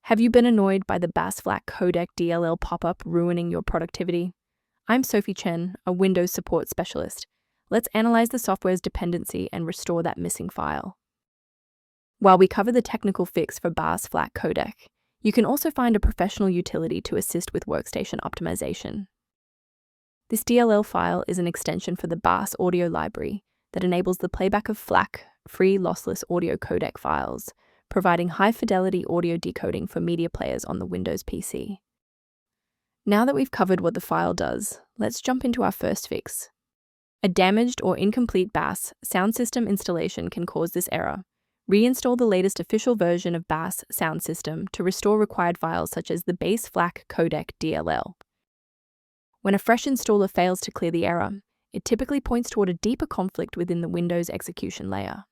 Have you been annoyed by the BASS FLAC Codec DLL pop-up ruining your productivity? I'm Sophie Chen, a Windows support specialist. Let's analyze the software's dependency and restore that missing file. While we cover the technical fix for BASS FLAC Codec, you can also find a professional utility to assist with workstation optimization. This DLL file is an extension for the BASS Audio Library that enables the playback of FLAC, free lossless audio codec files, providing high-fidelity audio decoding for media players on the Windows PC. Now that we've covered what the file does, let's jump into our first fix. A damaged or incomplete BASS sound system installation can cause this error. Reinstall the latest official version of BASS sound system to restore required files such as the BASS FLAC Codec DLL. When a fresh installer fails to clear the error, it typically points toward a deeper conflict within the Windows execution layer.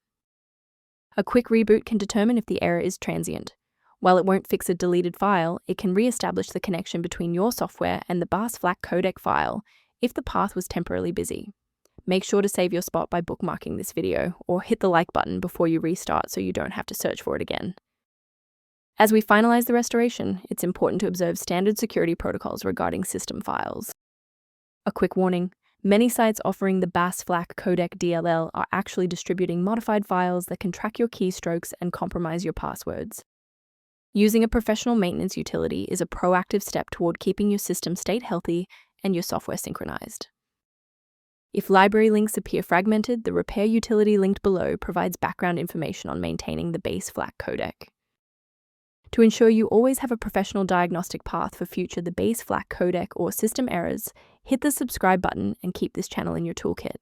A quick reboot can determine if the error is transient. While it won't fix a deleted file, it can re-establish the connection between your software and the BASS FLAC Codec file if the path was temporarily busy. Make sure to save your spot by bookmarking this video, or hit the like button before you restart so you don't have to search for it again. As we finalize the restoration, it's important to observe standard security protocols regarding system files. A quick warning: many sites offering the BASS FLAC Codec DLL are actually distributing modified files that can track your keystrokes and compromise your passwords. Using a professional maintenance utility is a proactive step toward keeping your system state healthy and your software synchronized. If library links appear fragmented, the repair utility linked below provides background information on maintaining the BASS FLAC codec. To ensure you always have a professional diagnostic path for future the BASS FLAC codec or system errors, hit the subscribe button and keep this channel in your toolkit.